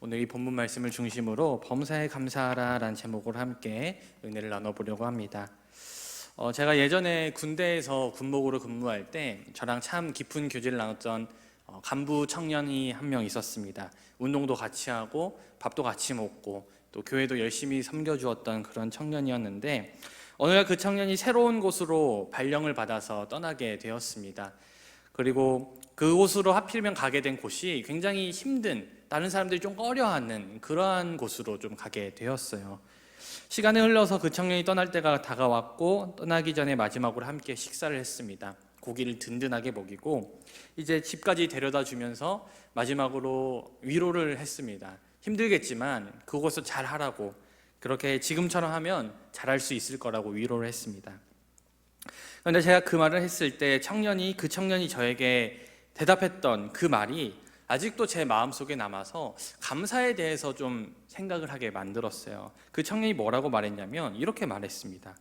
오늘 이 본문 말씀을 중심으로 범사에 감사하라라는 제목으로 함께 은혜를 나눠보려고 합니다. 제가 예전에 군대에서 군목으로 근무할 때 저랑 참 깊은 교제를 나눴던 간부 청년이 한 명 있었습니다. 운동도 같이 하고 밥도 같이 먹고 또 교회도 열심히 섬겨주었던 그런 청년이었는데, 어느 날 그 청년이 새로운 곳으로 발령을 받아서 떠나게 되었습니다. 그리고 그곳으로 하필이면 가게 된 곳이 굉장히 힘든, 다른 사람들이 좀 꺼려하는 그러한 곳으로 좀 가게 되었어요. 시간이 흘러서 그 청년이 떠날 때가 다가왔고, 떠나기 전에 마지막으로 함께 식사를 했습니다. 고기를 든든하게 먹이고 이제 집까지 데려다 주면서 마지막으로 위로를 했습니다. 힘들겠지만 그곳을 잘 하라고, 그렇게 지금처럼 하면 잘할 수 있을 거라고 위로를 했습니다. 그런데 제가 그 말을 했을 때 그 청년이 저에게 대답했던 그 말이 아직도 제 마음속에 남아서 감사에 대해서 좀 생각을 하게 만들었어요. 그 청년이 뭐라고 말했냐면 이렇게 말했습니다.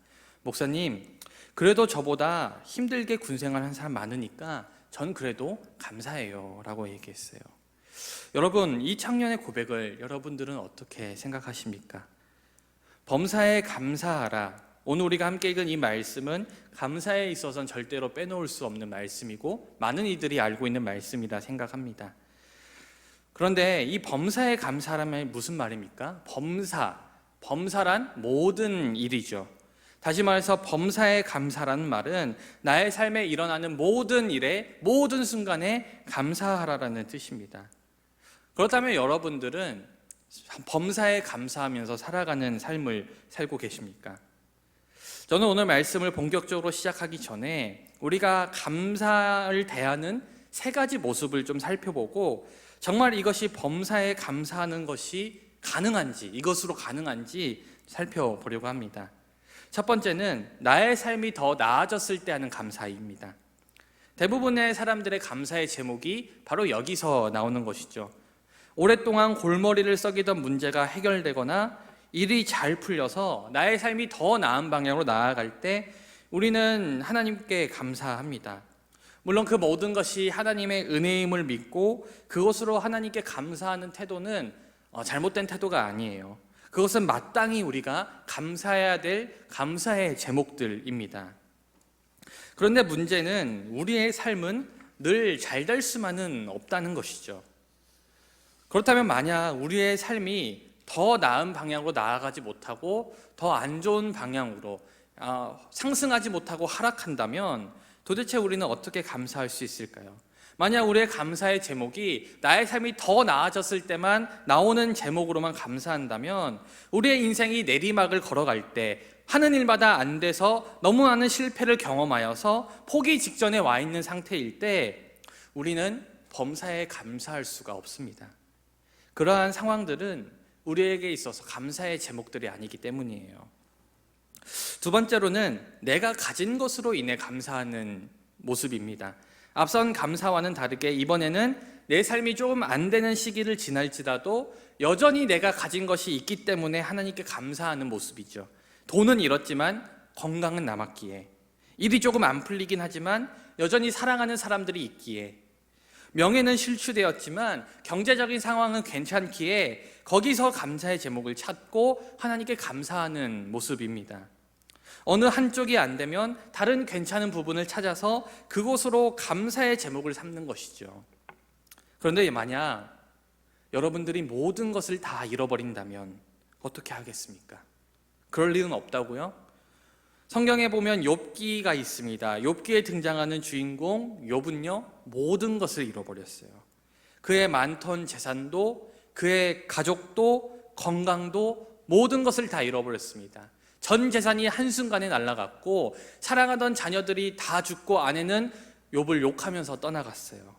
목사님, 그래도 저보다 힘들게 군생활한 사람 많으니까 전 그래도 감사해요 라고 얘기했어요. 여러분, 이 청년의 고백을 여러분들은 어떻게 생각하십니까? 범사에 감사하라. 오늘 우리가 함께 읽은 이 말씀은 감사에 있어서는 절대로 빼놓을 수 없는 말씀이고 많은 이들이 알고 있는 말씀이라 생각합니다. 그런데 이 범사에 감사하라면 무슨 말입니까? 범사란 모든 일이죠. 다시 말해서 범사에 감사라는 말은 나의 삶에 일어나는 모든 일에, 모든 순간에 감사하라라는 뜻입니다. 그렇다면 여러분들은 범사에 감사하면서 살아가는 삶을 살고 계십니까? 저는 오늘 말씀을 본격적으로 시작하기 전에 우리가 감사를 대하는 세 가지 모습을 좀 살펴보고, 정말 이것이 범사에 감사하는 것이 가능한지, 이것으로 가능한지 살펴보려고 합니다. 첫 번째는 나의 삶이 더 나아졌을 때 하는 감사입니다. 대부분의 사람들의 감사의 제목이 바로 여기서 나오는 것이죠. 오랫동안 골머리를 썩이던 문제가 해결되거나 일이 잘 풀려서 나의 삶이 더 나은 방향으로 나아갈 때 우리는 하나님께 감사합니다. 물론 그 모든 것이 하나님의 은혜임을 믿고 그것으로 하나님께 감사하는 태도는 잘못된 태도가 아니에요. 그것은 마땅히 우리가 감사해야 될 감사의 제목들입니다. 그런데 문제는 우리의 삶은 늘 잘 될 수만은 없다는 것이죠. 그렇다면 만약 우리의 삶이 더 나은 방향으로 나아가지 못하고 더 안 좋은 방향으로 상승하지 못하고 하락한다면 도대체 우리는 어떻게 감사할 수 있을까요? 만약 우리의 감사의 제목이 나의 삶이 더 나아졌을 때만 나오는 제목으로만 감사한다면 우리의 인생이 내리막을 걸어갈 때, 하는 일마다 안 돼서 너무 많은 실패를 경험하여서 포기 직전에 와 있는 상태일 때 우리는 범사에 감사할 수가 없습니다. 그러한 상황들은 우리에게 있어서 감사의 제목들이 아니기 때문이에요. 두 번째로는 내가 가진 것으로 인해 감사하는 모습입니다. 앞선 감사와는 다르게 이번에는 내 삶이 조금 안 되는 시기를 지날지라도 여전히 내가 가진 것이 있기 때문에 하나님께 감사하는 모습이죠. 돈은 잃었지만 건강은 남았기에, 일이 조금 안 풀리긴 하지만 여전히 사랑하는 사람들이 있기에, 명예는 실추되었지만 경제적인 상황은 괜찮기에 거기서 감사의 제목을 찾고 하나님께 감사하는 모습입니다. 어느 한쪽이 안 되면 다른 괜찮은 부분을 찾아서 그곳으로 감사의 제목을 삼는 것이죠. 그런데 만약 여러분들이 모든 것을 다 잃어버린다면 어떻게 하겠습니까? 그럴 일은 없다고요? 성경에 보면 욥기가 있습니다. 욥기에 등장하는 주인공 욥은요, 모든 것을 잃어버렸어요. 그의 많던 재산도, 그의 가족도, 건강도, 모든 것을 다 잃어버렸습니다. 전 재산이 한순간에 날아갔고 사랑하던 자녀들이 다 죽고 아내는 욥을 욕하면서 떠나갔어요.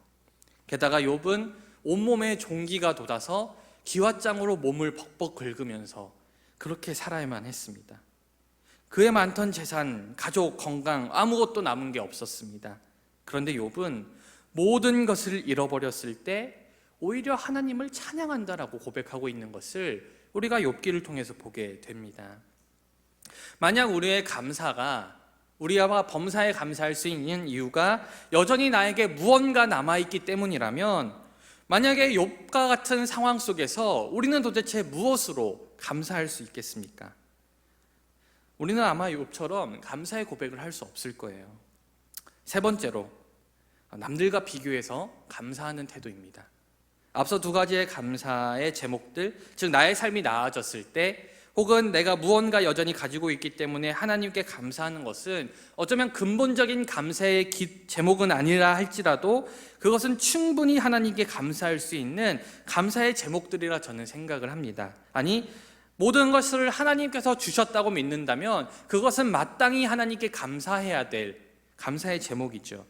게다가 욥은 온몸에 종기가 돋아서 기왓장으로 몸을 벅벅 긁으면서 그렇게 살아야만 했습니다. 그의 많던 재산, 가족, 건강 아무것도 남은 게 없었습니다. 그런데 욥은 모든 것을 잃어버렸을 때 오히려 하나님을 찬양한다라고 고백하고 있는 것을 우리가 욥기를 통해서 보게 됩니다. 만약 우리의 감사가, 우리가 범사에 감사할 수 있는 이유가 여전히 나에게 무언가 남아있기 때문이라면 만약에 욥과 같은 상황 속에서 우리는 도대체 무엇으로 감사할 수 있겠습니까? 우리는 아마 욥처럼 감사의 고백을 할 수 없을 거예요. 세 번째로, 남들과 비교해서 감사하는 태도입니다. 앞서 두 가지의 감사의 제목들, 즉 나의 삶이 나아졌을 때 혹은 내가 무언가 여전히 가지고 있기 때문에 하나님께 감사하는 것은 어쩌면 근본적인 감사의 제목은 아니라 할지라도 그것은 충분히 하나님께 감사할 수 있는 감사의 제목들이라 저는 생각을 합니다. 아니, 모든 것을 하나님께서 주셨다고 믿는다면 그것은 마땅히 하나님께 감사해야 될 감사의 제목이죠.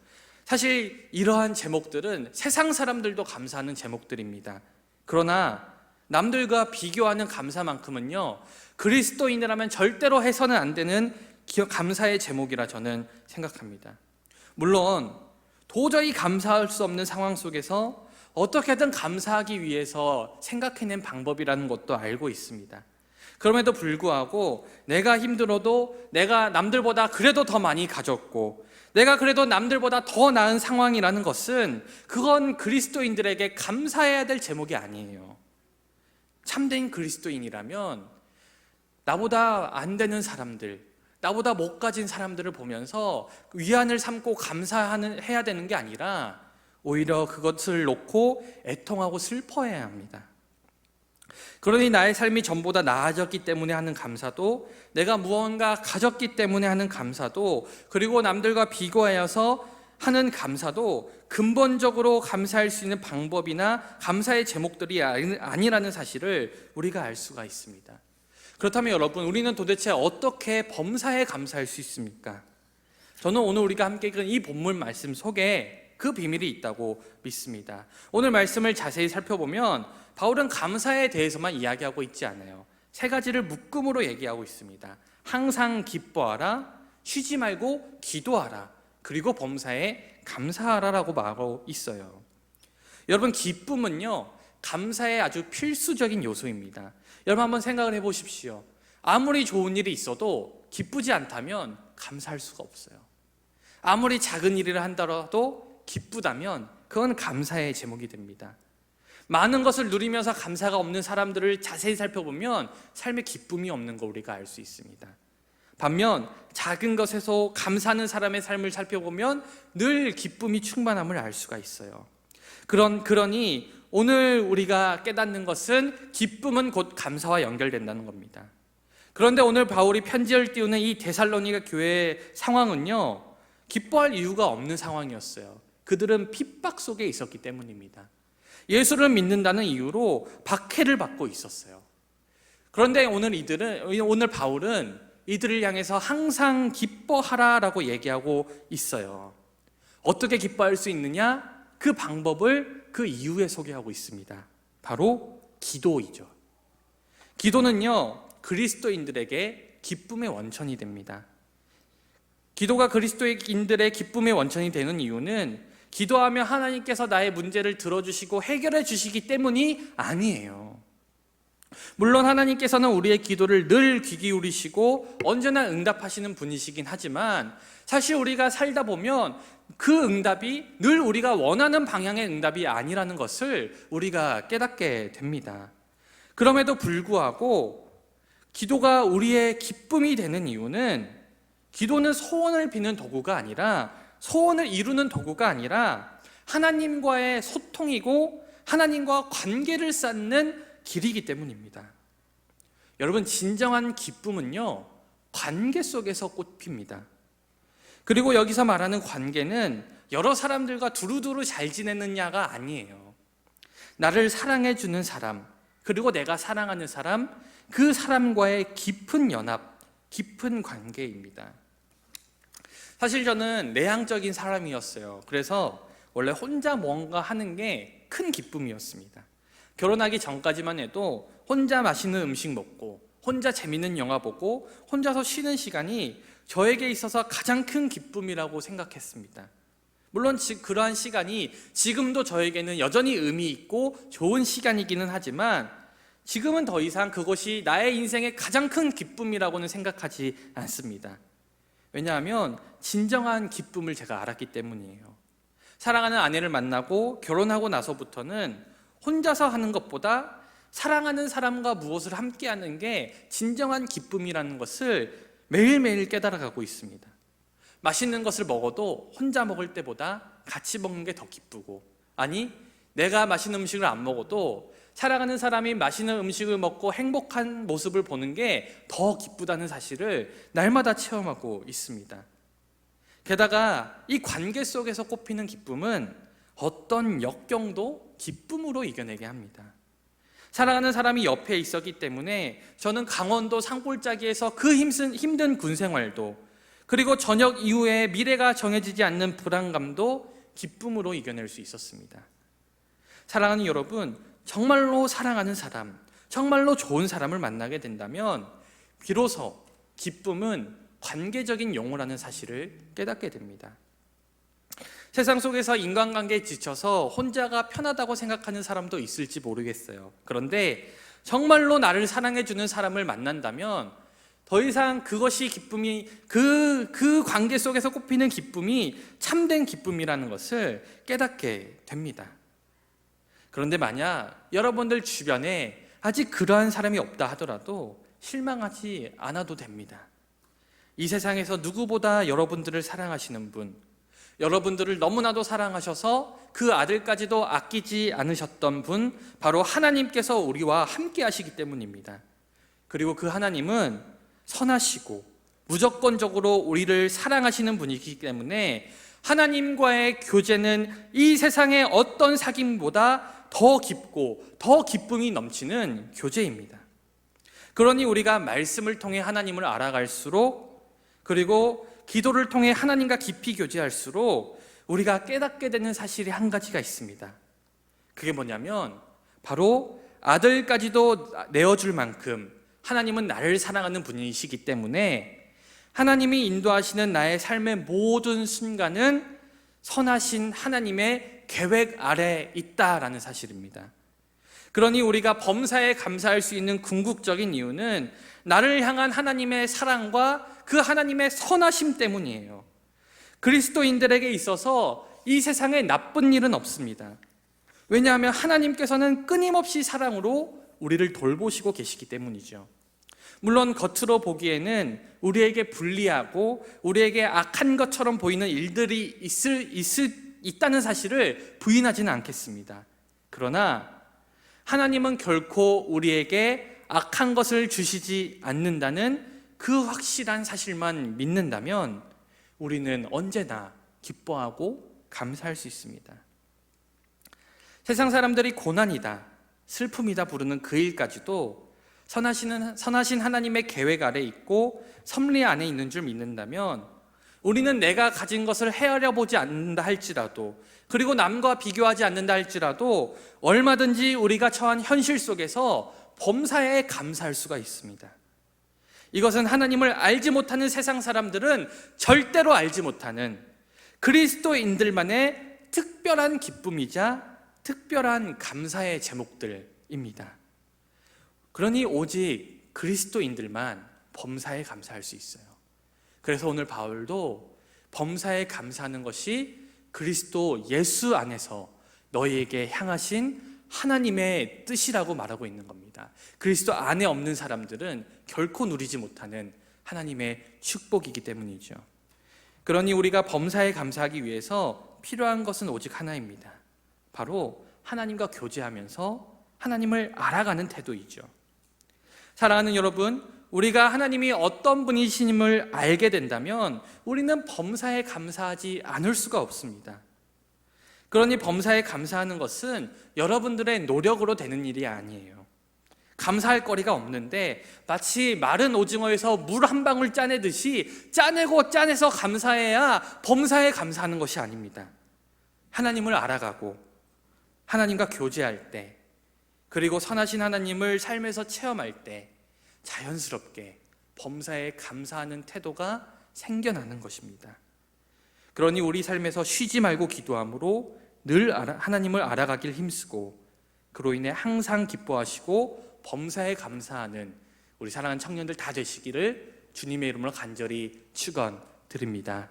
사실 이러한 제목들은 세상 사람들도 감사하는 제목들입니다. 그러나 남들과 비교하는 감사만큼은요, 그리스도인이라면 절대로 해서는 안 되는 감사의 제목이라 저는 생각합니다. 물론 도저히 감사할 수 없는 상황 속에서 어떻게든 감사하기 위해서 생각해낸 방법이라는 것도 알고 있습니다. 그럼에도 불구하고 내가 힘들어도 내가 남들보다 그래도 더 많이 가졌고 내가 그래도 남들보다 더 나은 상황이라는 것은 그건 그리스도인들에게 감사해야 될 제목이 아니에요. 참된 그리스도인이라면 나보다 안 되는 사람들, 나보다 못 가진 사람들을 보면서 위안을 삼고 감사해야 되는 게 아니라 오히려 그것을 놓고 애통하고 슬퍼해야 합니다. 그러니 나의 삶이 전보다 나아졌기 때문에 하는 감사도, 내가 무언가 가졌기 때문에 하는 감사도, 그리고 남들과 비교하여서 하는 감사도 근본적으로 감사할 수 있는 방법이나 감사의 제목들이 아니라는 사실을 우리가 알 수가 있습니다. 그렇다면 여러분, 우리는 도대체 어떻게 범사에 감사할 수 있습니까? 저는 오늘 우리가 함께 읽은 이 본문 말씀 속에 그 비밀이 있다고 믿습니다. 오늘 말씀을 자세히 살펴보면 바울은 감사에 대해서만 이야기하고 있지 않아요. 세 가지를 묶음으로 얘기하고 있습니다. 항상 기뻐하라, 쉬지 말고 기도하라, 그리고 범사에 감사하라라고 말하고 있어요. 여러분, 기쁨은요, 감사의 아주 필수적인 요소입니다. 여러분 한번 생각을 해보십시오. 아무리 좋은 일이 있어도 기쁘지 않다면 감사할 수가 없어요. 아무리 작은 일을 한다라도 기쁘다면 그건 감사의 제목이 됩니다. 많은 것을 누리면서 감사가 없는 사람들을 자세히 살펴보면 삶에 기쁨이 없는 거 우리가 알 수 있습니다. 반면 작은 것에서 감사하는 사람의 삶을 살펴보면 늘 기쁨이 충만함을 알 수가 있어요. 그러니 오늘 우리가 깨닫는 것은 기쁨은 곧 감사와 연결된다는 겁니다. 그런데 오늘 바울이 편지를 띄우는 이 데살로니가 교회의 상황은요, 기뻐할 이유가 없는 상황이었어요. 그들은 핍박 속에 있었기 때문입니다. 예수를 믿는다는 이유로 박해를 받고 있었어요. 그런데 오늘 바울은 이들을 향해서 항상 기뻐하라라고 얘기하고 있어요. 어떻게 기뻐할 수 있느냐? 그 방법을 그 이유에 소개하고 있습니다. 바로 기도이죠. 기도는요, 그리스도인들에게 기쁨의 원천이 됩니다. 기도가 그리스도인들의 기쁨의 원천이 되는 이유는 기도하며 하나님께서 나의 문제를 들어주시고 해결해 주시기 때문이 아니에요. 물론 하나님께서는 우리의 기도를 늘 귀 기울이시고 언제나 응답하시는 분이시긴 하지만 사실 우리가 살다 보면 그 응답이 늘 우리가 원하는 방향의 응답이 아니라는 것을 우리가 깨닫게 됩니다. 그럼에도 불구하고 기도가 우리의 기쁨이 되는 이유는 기도는 소원을 비는 도구가 아니라 소원을 이루는 도구가 아니라 하나님과의 소통이고 하나님과 관계를 쌓는 길이기 때문입니다. 여러분, 진정한 기쁨은요, 관계 속에서 꽃핍니다. 그리고 여기서 말하는 관계는 여러 사람들과 두루두루 잘 지내느냐가 아니에요. 나를 사랑해주는 사람, 그리고 내가 사랑하는 사람, 그 사람과의 깊은 연합, 깊은 관계입니다. 사실 저는 내향적인 사람이었어요. 그래서 원래 혼자 뭔가 하는 게 큰 기쁨이었습니다. 결혼하기 전까지만 해도 혼자 맛있는 음식 먹고 혼자 재밌는 영화 보고 혼자서 쉬는 시간이 저에게 있어서 가장 큰 기쁨이라고 생각했습니다. 물론 그러한 시간이 지금도 저에게는 여전히 의미 있고 좋은 시간이기는 하지만 지금은 더 이상 그것이 나의 인생의 가장 큰 기쁨이라고는 생각하지 않습니다. 왜냐하면 진정한 기쁨을 제가 알았기 때문이에요. 사랑하는 아내를 만나고 결혼하고 나서부터는 혼자서 하는 것보다 사랑하는 사람과 무엇을 함께하는 게 진정한 기쁨이라는 것을 매일매일 깨달아가고 있습니다. 맛있는 것을 먹어도 혼자 먹을 때보다 같이 먹는 게 더 기쁘고, 아니 내가 맛있는 음식을 안 먹어도 사랑하는 사람이 맛있는 음식을 먹고 행복한 모습을 보는 게 더 기쁘다는 사실을 날마다 체험하고 있습니다. 게다가 이 관계 속에서 꼽히는 기쁨은 어떤 역경도 기쁨으로 이겨내게 합니다. 사랑하는 사람이 옆에 있었기 때문에 저는 강원도 산골짜기에서 그 힘든 군 생활도, 그리고 저녁 이후에 미래가 정해지지 않는 불안감도 기쁨으로 이겨낼 수 있었습니다. 사랑하는 여러분, 정말로 사랑하는 사람, 정말로 좋은 사람을 만나게 된다면 비로소 기쁨은 관계적인 용어라는 사실을 깨닫게 됩니다. 세상 속에서 인간관계에 지쳐서 혼자가 편하다고 생각하는 사람도 있을지 모르겠어요. 그런데 정말로 나를 사랑해주는 사람을 만난다면 더 이상 그것이 기쁨이, 그 관계 속에서 꼽히는 기쁨이 참된 기쁨이라는 것을 깨닫게 됩니다. 그런데 만약 여러분들 주변에 아직 그러한 사람이 없다 하더라도 실망하지 않아도 됩니다. 이 세상에서 누구보다 여러분들을 사랑하시는 분, 여러분들을 너무나도 사랑하셔서 그 아들까지도 아끼지 않으셨던 분, 바로 하나님께서 우리와 함께 하시기 때문입니다. 그리고 그 하나님은 선하시고 무조건적으로 우리를 사랑하시는 분이기 때문에 하나님과의 교제는 이 세상의 어떤 사귐보다 더 깊고 더 기쁨이 넘치는 교제입니다. 그러니 우리가 말씀을 통해 하나님을 알아갈수록, 그리고 기도를 통해 하나님과 깊이 교제할수록 우리가 깨닫게 되는 사실이 한 가지가 있습니다. 그게 뭐냐면 바로 아들까지도 내어줄 만큼 하나님은 나를 사랑하는 분이시기 때문에 하나님이 인도하시는 나의 삶의 모든 순간은 선하신 하나님의 계획 아래에 있다라는 사실입니다. 그러니 우리가 범사에 감사할 수 있는 궁극적인 이유는 나를 향한 하나님의 사랑과 그 하나님의 선하심 때문이에요. 그리스도인들에게 있어서 이 세상에 나쁜 일은 없습니다. 왜냐하면 하나님께서는 끊임없이 사랑으로 우리를 돌보시고 계시기 때문이죠. 물론 겉으로 보기에는 우리에게 불리하고 우리에게 악한 것처럼 보이는 일들이 있다는 사실을 부인하지는 않겠습니다. 그러나 하나님은 결코 우리에게 악한 것을 주시지 않는다는 그 확실한 사실만 믿는다면 우리는 언제나 기뻐하고 감사할 수 있습니다. 세상 사람들이 고난이다, 슬픔이다 부르는 그 일까지도 선하신 하나님의 계획 아래 있고 섭리 안에 있는 줄 믿는다면 우리는 내가 가진 것을 헤아려 보지 않는다 할지라도, 그리고 남과 비교하지 않는다 할지라도 얼마든지 우리가 처한 현실 속에서 범사에 감사할 수가 있습니다. 이것은 하나님을 알지 못하는 세상 사람들은 절대로 알지 못하는 그리스도인들만의 특별한 기쁨이자 특별한 감사의 제목들입니다. 그러니 오직 그리스도인들만 범사에 감사할 수 있어요. 그래서 오늘 바울도 범사에 감사하는 것이 그리스도 예수 안에서 너희에게 향하신 하나님의 뜻이라고 말하고 있는 겁니다. 그리스도 안에 없는 사람들은 결코 누리지 못하는 하나님의 축복이기 때문이죠. 그러니 우리가 범사에 감사하기 위해서 필요한 것은 오직 하나입니다. 바로 하나님과 교제하면서 하나님을 알아가는 태도이죠. 사랑하는 여러분, 우리가 하나님이 어떤 분이심을 알게 된다면 우리는 범사에 감사하지 않을 수가 없습니다. 그러니 범사에 감사하는 것은 여러분들의 노력으로 되는 일이 아니에요. 감사할 거리가 없는데 마치 마른 오징어에서 물 한 방울 짜내듯이 짜내고 짜내서 감사해야 범사에 감사하는 것이 아닙니다. 하나님을 알아가고 하나님과 교제할 때, 그리고 선하신 하나님을 삶에서 체험할 때 자연스럽게 범사에 감사하는 태도가 생겨나는 것입니다. 그러니 우리 삶에서 쉬지 말고 기도함으로 늘 하나님을 알아가길 힘쓰고, 그로 인해 항상 기뻐하시고 범사에 감사하는 우리 사랑하는 청년들 다 되시기를 주님의 이름으로 간절히 축원드립니다.